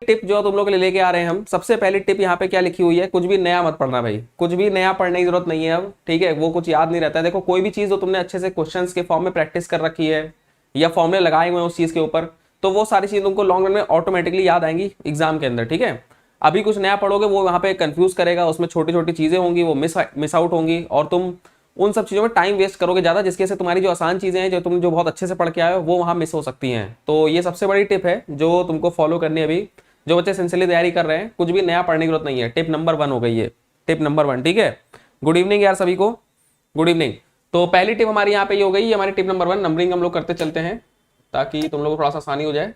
Tip जो तुम लोग के लिए लेके आ रहे हैं हम, सबसे पहली टिप यहाँ पे क्या लिखी हुई है, कुछ भी नया मत पढ़ना भाई, कुछ भी नया पढ़ने की जरूरत नहीं है अब, ठीक है। वो कुछ याद नहीं रहता है। देखो कोई भी चीज जो तुमने अच्छे से क्वेश्चंस के फॉर्म में प्रैक्टिस कर रखी है या फॉर्मुले लगाए हुए हैं उस चीज के ऊपर, तो वो सारी चीजें तुमको लॉन्ग रन में ऑटोमेटिकली याद आएंगी एग्जाम के अंदर, ठीक है। अभी कुछ नया पढ़ोगे वो वहां पे कंफ्यूज करेगा, उसमें छोटी छोटी चीजें होंगी वो मिस आउट होंगी, और तुम उन सब चीज़ों में टाइम वेस्ट करोगे ज़्यादा, जिसकी वजह से तुम्हारी जो आसान चीज़ें हैं जो तुम जो बहुत अच्छे से पढ़ के आए हो वो वहाँ मिस हो सकती हैं। तो ये सबसे बड़ी टिप है जो तुमको फॉलो करनी है अभी, जो बच्चे सिंसियरली तैयारी कर रहे हैं। कुछ भी नया पढ़ने की जरूरत नहीं है। टिप नंबर 1 हो गई है, टिप नंबर 1, ठीक है। गुड इवनिंग यार सभी को, गुड इवनिंग। तो पहली टिप हमारी यहाँ पे ये हो गई, हमारी टिप नंबर 1। नंबरिंग हम लोग करते चलते हैं ताकि तुम लोग को थोड़ा सा आसानी हो जाए,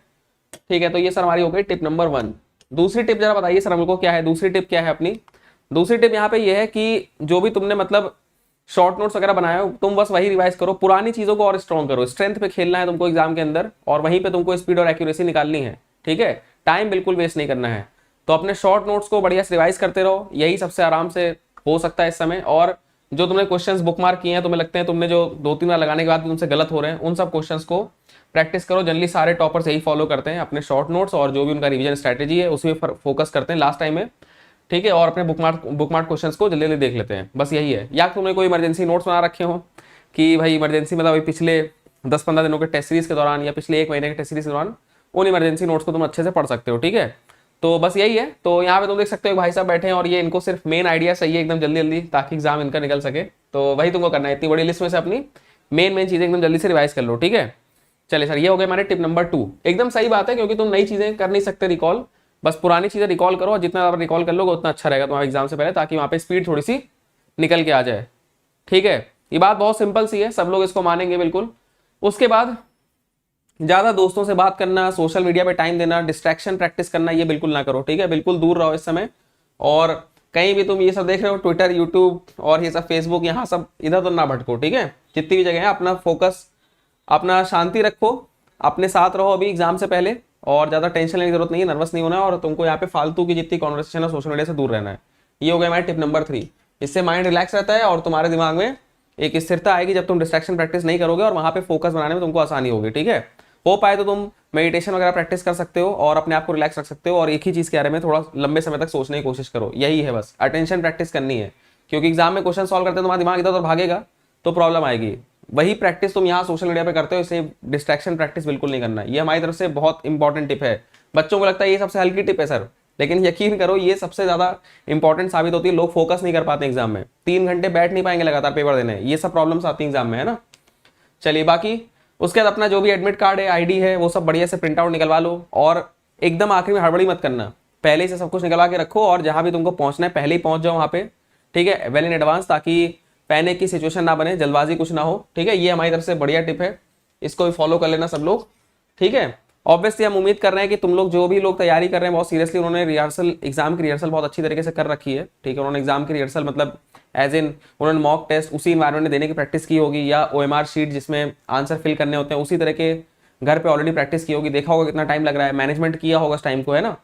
ठीक है। तो ये सर हमारी हो गई टिप नंबर 1। दूसरी टिप जरा बताइए सर हमको क्या है, दूसरी टिप क्या है अपनी। दूसरी टिप यहाँ पे ये है कि जो भी तुमने मतलब शॉर्ट नोट्स वगैरह बनाए हो तुम बस वही रिवाइज करो, पुरानी चीजों को और स्ट्रॉन्ग करो। स्ट्रेंथ पे खेलना है तुमको एग्जाम के अंदर, और वहीं पे तुमको स्पीड और एक्यूरेसी निकालनी है, ठीक है। टाइम बिल्कुल वेस्ट नहीं करना है। तो अपने शॉर्ट नोट्स को बढ़िया से रिवाइज करते रहो, यही सबसे आराम से हो सकता है इस समय। और जो तुमने क्वेश्चंस बुकमार्क किए हैं, तुम्हें लगते हैं तुमने जो 2-3 बार लगाने के बाद भी तुमसे गलत हो रहे हैं, उन सब क्वेश्चंस को प्रैक्टिस करो। जनरली सारे टॉपर्स यही फॉलो करते हैं, अपने शॉर्ट नोट्स और जो भी उनका रिवीजन स्ट्रैटेजी है उसमें फोकस करते हैं लास्ट टाइम में, ठीक है। और अपने बुकमार्क क्वेश्चंस को जल्दी जल्दी देख लेते हैं, बस यही है। या तुमने कोई इमरजेंसी नोट्स बना रखे हो कि भाई इमरजेंसी मतलब अभी पिछले 10-15 दिनों के टेस्ट सीरीज के दौरान या पिछले 1 महीने के टेस्ट सीरीज के दौरान उन इमरजेंसी नोट्स को तुम अच्छे से पढ़ सकते हो, ठीक है। तो बस यही है। तो यहाँ पे तुम देख सकते हो भाई साहब बैठे हैं और ये इनको सिर्फ मेन आइडिया चाहिए एकदम जल्दी जल्दी, ताकि एग्जाम इनका निकल सके। तो वही तुमको करना है, इतनी बड़ी लिस्ट में से अपनी मेन चीजें एकदम जल्दी से रिवाइज कर लो, ठीक है। चलिए सर, ये हो गए हमारे टिप नंबर 2। एकदम सही बात है, क्योंकि तुम नई चीजें कर नहीं सकते रिकॉल, बस पुरानी चीजें रिकॉल करो, और जितना आप रिकॉल कर लोगे उतना अच्छा रहेगा तुम्हारे एग्जाम से पहले, ताकि वहां पे स्पीड थोड़ी सी निकल के आ जाए, ठीक है। ये बात बहुत सिंपल सी है, सब लोग इसको मानेंगे बिल्कुल। उसके बाद ज्यादा दोस्तों से बात करना, सोशल मीडिया पे टाइम देना, डिस्ट्रैक्शन प्रैक्टिस करना, ये बिल्कुल ना करो, ठीक है। बिल्कुल दूर रहो इस समय। और कहीं भी तुम ये सब देख रहे हो, ट्विटर, यूट्यूब और ये सब फेसबुक, यहाँ सब इधर तो ना भटको, ठीक है। जितनी भी जगह है अपना फोकस, अपना शांति रखो, अपने साथ रहो अभी एग्जाम से पहले, और ज्यादा टेंशन लेने की जरूरत नहीं है, नर्वस नहीं होना है, और तुमको यहाँ पे फालतू की जितनी कॉन्वर्सेशन है सोशल मीडिया से दूर रहना है। ये हो गया हमारी टिप नंबर 3। इससे माइंड रिलैक्स रहता है और तुम्हारे दिमाग में एक स्थिरता आएगी जब तुम डिस्ट्रैक्शन प्रैक्टिस नहीं करोगे, और वहां पे फोकस बनाने में तुमको आसानी होगी, ठीक है। हो पाए तो तुम मेडिटेशन वगैरह प्रैक्टिस कर सकते हो और अपने आप को रिलैक्स रख सकते हो, और एक ही चीज के बारे में थोड़ा लंबे समय तक सोचने की कोशिश करो, यही है बस। अटेंशन प्रैक्टिस करनी है, क्योंकि एग्जाम में क्वेश्चन सॉल्व करते हैं तुम्हारा दिमाग इधर उधर भागेगा तो प्रॉब्लम आएगी। वही प्रैक्टिस तुम यहाँ सोशल मीडिया पे करते हो, इसे डिस्ट्रैक्शन प्रैक्टिस बिल्कुल नहीं करना। ये हमारी तरफ से बहुत इंपॉर्टेंट टिप है। बच्चों को लगता है ये सबसे हल्की टिप है सर, लेकिन यकीन करो ये सबसे ज्यादा इंपॉर्टेंट साबित होती है। लोग फोकस नहीं कर पाते एग्जाम में, 3 घंटे बैठ नहीं पाएंगे लगातार पेपर देने, ये सब प्रॉब्लम्स आती है एग्जाम में, है ना। चलिए बाकी उसके बाद अपना जो भी एडमिट कार्ड है, आईडी है, वो सब बढ़िया से प्रिंट आउट निकलवा लो, और एकदम आखिरी में हड़बड़ी मत करना, पहले से सब कुछ निकलवा के रखो, और जहां भी तुमको पहुंचना है पहले ही पहुंच जाओ वहां पे, ठीक है, वेल इन एडवांस, ताकि पैनिक की सिचुएशन ना बने, जल्दबाजी कुछ ना हो, ठीक है। ये हमारी तरफ से बढ़िया टिप है, इसको भी फॉलो कर लेना सब लोग, ठीक है। ऑब्वियसली हम उम्मीद कर रहे हैं कि तुम लोग जो भी लोग तैयारी कर रहे हैं बहुत सीरियसली, उन्होंने रिहर्सल, एग्जाम की रिहर्सल बहुत अच्छी तरीके से कर रखी है, ठीक है। उन्होंने एग्जाम की रिहर्सल मतलब एज इन उन्होंने मॉक टेस्ट उसी इन्वायरमेंट में देने की प्रैक्टिस की होगी, या ओएमआर शीट जिसमें आंसर फिल करने होते हैं उसी तरह के घर पे ऑलरेडी प्रैक्टिस की होगी, देखा होगा कितना टाइम लग रहा है, मैनेजमेंट किया होगा उस टाइम को, है ना।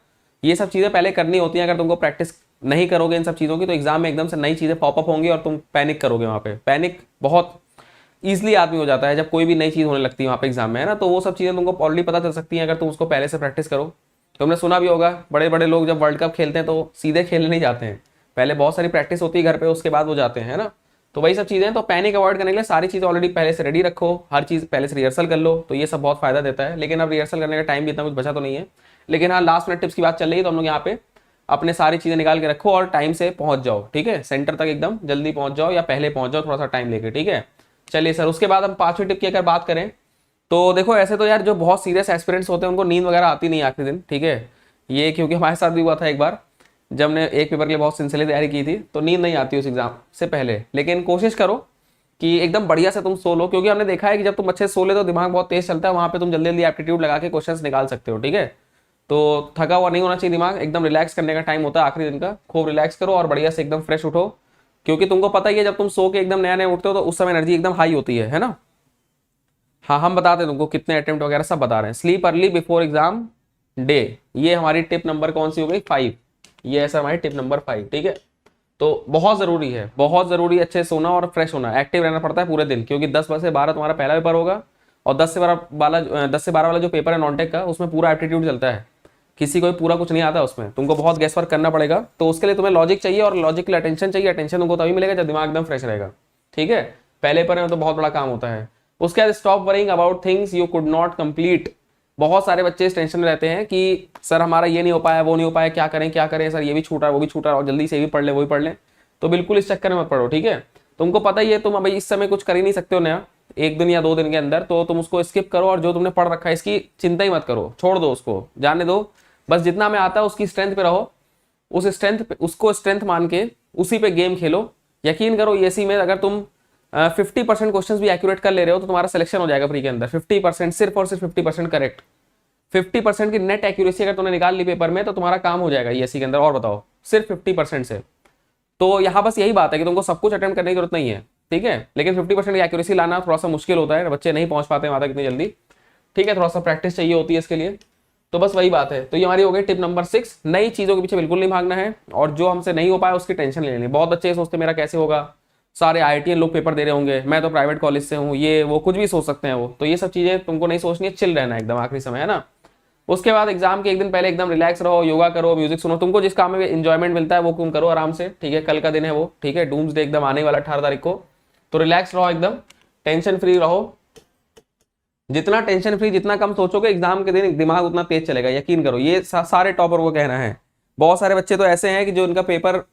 ये सब चीज़ें पहले करनी होती हैं। अगर तुमको प्रैक्टिस नहीं करोगे इन सब चीज़ों की तो एग्जाम में एकदम से नई चीज़ें पॉपअप होंगी और तुम पैनिक करोगे। वहाँ पे पैनिक बहुत ईजिली आदमी हो जाता है जब कोई भी नई चीज़ होने लगती है वहाँ पे एग्जाम में, है ना। तो वो सब चीज़ें तुमको ऑलरेडी पता चल सकती हैं अगर तुम उसको पहले से प्रैक्टिस करो। तुमने सुना भी होगा बड़े बड़े लोग जब वर्ल्ड कप खेलते हैं तो सीधे खेलने नहीं जाते हैं, पहले बहुत सारी प्रैक्टिस होती है घर पे, उसके बाद वो जाते हैं, है ना। तो वही सब चीज़ें, तो पैनिक अवॉइड करने के लिए सारी चीज़ ऑलरेडी पहले से रेडी रखो, हर चीज़ पहले से रिहर्सल कर लो, तो ये सब बहुत फायदा देता है। लेकिन अब रिहर्सल करने का टाइम भी इतना कुछ बचा तो नहीं है, लेकिन हाँ लास्ट मिनट टिप्स की बात चल रही है तो हम लोग यहाँ पे अपने सारी चीज़ें निकाल के रखो और टाइम से पहुंच जाओ, ठीक है। सेंटर तक एकदम जल्दी पहुंच जाओ या पहले पहुंच जाओ थोड़ा सा टाइम लेके, ठीक है। चलिए सर, उसके बाद हम 5वीं टिप की अगर बात करें तो देखो, ऐसे तो यार जो बहुत सीरियस एस्पिरेंट्स होते हैं उनको नींद वगैरह आती नहीं आखिरी दिन, ठीक है। ये क्योंकि हमारे साथ भी हुआ था एक बार, जब ने एक पेपर के लिए बहुत सिंसियरली तैयारी की थी तो नींद नहीं आती उस एग्जाम से पहले। लेकिन कोशिश करो कि एकदम बढ़िया से तुम सो लो, क्योंकि हमने देखा है कि जब तुम अच्छे से सो ले तो दिमाग बहुत तेज चलता है, वहां पे तुम जल्दी जल्दी एप्टीट्यूड लगा के क्वेश्चंस निकाल सकते हो, ठीक है। तो थका हुआ नहीं होना चाहिए दिमाग, एकदम रिलैक्स करने का टाइम होता है आखिरी दिन का, खूब रिलैक्स करो और बढ़िया से एकदम फ्रेश उठो, क्योंकि तुमको पता ही है जब तुम सो के एकदम नया नया उठते हो तो उस समय एनर्जी एकदम हाई होती है ना। हाँ हम बताते हैं तुमको कितने अटेम्प्ट वगैरह सब बता रहे हैं। Sleep early before exam day, ये हमारी टिप नंबर कौन सी हो गई, 5। ये है सर हमारी टिप नंबर 5, ठीक है। तो बहुत जरूरी है, बहुत जरूरी, अच्छे से सोना और फ्रेश होना, एक्टिव रहना पड़ता है पूरे दिन, क्योंकि 10 से 12 तुम्हारा पहला पेपर होगा, और 10 से 12 वाला जो पेपर है नॉन टेक का, उसमें पूरा एप्टीट्यूड चलता है। किसी को भी पूरा कुछ नहीं आता उसमें, तुमको बहुत गैस वर्क करना पड़ेगा। तो उसके लिए तुम्हें लॉजिक चाहिए और लॉजिक के लिए अटेंशन चाहिए। अटेंशन तुमको तभी मिलेगा जब दिमाग एकदम फ्रेश रहेगा, ठीक है। पहले पर में तो बहुत बड़ा काम होता है। उसके बाद stop worrying about things you could not complete. बहुत सारे बच्चे इस टेंशन में रहते हैं कि सर हमारा ये नहीं हो पाया, वो नहीं हो पाया, क्या करें सर, ये भी छूट रहा है, वो भी छूट रहा है, और जल्दी से ये भी पढ़ ले, वो भी पढ़ ले। तो बिल्कुल इस चक्कर में मत पढ़ो, ठीक है। तुमको पता ही है तुम अभी इस समय कुछ कर ही नहीं सकते हो नया 1 दिन या 2 दिन के अंदर, तो तुम उसको स्किप करो और जो तुमने पढ़ रखा है इसकी चिंता ही मत करो, छोड़ दो, उसको जाने दो। बस जितना हमें आता है उसकी स्ट्रेंथ पे रहो, उस स्ट्रेंथ पे, उसको स्ट्रेंथ मान के उसी पे गेम खेलो। यकीन करो ईएससी में अगर तुम 50% क्वेश्चंस भी एक्यूरेट कर ले रहे हो तो तुम्हारा सिलेक्शन हो जाएगा प्री के अंदर। 50%, सिर्फ और सिर्फ 50% करेक्ट, 50% की नेट एक्यूरेसी अगर तुमने निकाल ली पेपर में तो तुम्हारा काम हो जाएगा ईएससी के अंदर। और बताओ, सिर्फ 50% से। तो यहाँ बस यही बात है कि तुमको सब कुछ अटेम्प्ट करने की जरूरत नहीं है, ठीक है। लेकिन 50% की एक्यूरेसी लाना थोड़ा सा मुश्किल होता है, बच्चे नहीं पहुंच पाते वहां तक इतनी जल्दी, ठीक है। थोड़ा सा प्रैक्टिस चाहिए होती है इसके लिए। तो बस वही बात है। तो ये हमारी हो गई टिप नंबर 6। नई चीजों के पीछे बिल्कुल नहीं भागना है, और जो हमसे नहीं हो पाया उसकी टेंशन ले लेनी। बहुत बच्चे सोचते मेरा कैसे होगा, सारे IITian लोग पेपर दे रहे होंगे, मैं तो प्राइवेट कॉलेज से हूँ, ये वो कुछ भी सोच सकते हैं वो। तो ये सब चीजें तुमको नहीं सोचनी है, चिल रहना एकदम आखिरी समय, है ना। उसके बाद एग्जाम के 1 दिन पहले एकदम रिलैक्स रहो, योगा करो, म्यूजिक सुनो, तुमको जिस काम में एंजॉयमेंट मिलता है वो तुम करो आराम से, ठीक है। कल का दिन है वो, ठीक है, डूम्सडे एकदम आने वाला 18 तारीख को। तो रिलैक्स रहो एकदम, टेंशन फ्री रहो। जितना टेंशन फ्री, जितना कम सोचोगे एग्जाम के दिन, दिमाग उतना तेज चलेगा, यकीन करो। ये सारे टॉपर को कहना है। बहुत सारे बच्चे तो ऐसे हैं कि जो उनका पेपर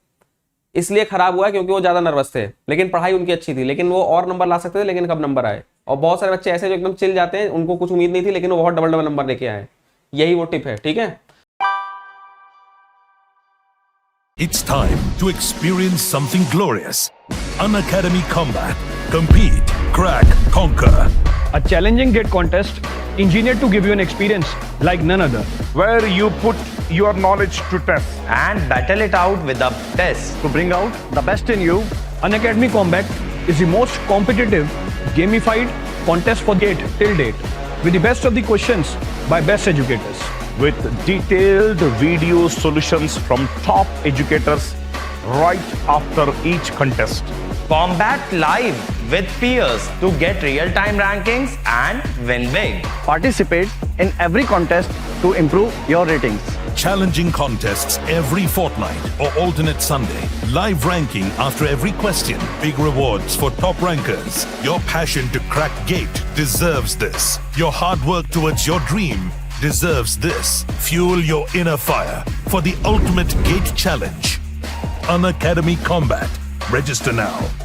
इसलिए खराब हुआ है क्योंकि वो ज्यादा नर्वस थे, लेकिन पढ़ाई उनकी अच्छी थी, लेकिन वो और नंबर ला सकते थे, लेकिन कब नंबर आए। और बहुत सारे बच्चे ऐसे जो एकदम चिल जाते हैं, उनको कुछ उम्मीद नहीं थी लेकिन वो बहुत डबल डबल नंबर लेके आए। यही वो टिप है, ठीक है। It's time to experience something glorious. Unacademy Combat. Compete, crack, conquer. A challenging GATE contest engineered to give you an experience like none other. where you put your knowledge to test and battle it out with the best. To bring out the best in you, Unacademy Combat is the most competitive, gamified contest for GATE till date, with the best of the questions by best educators. with detailed video solutions from top educators right after each contest. Combat live with peers to get real-time rankings and win big. Participate in every contest to improve your ratings. Challenging contests every fortnight or alternate Sunday. Live ranking after every question. Big rewards for top rankers. Your passion to crack GATE deserves this. Your hard work towards your dream deserves this. Fuel your inner fire for the ultimate GATE challenge. Unacademy Combat. Register now.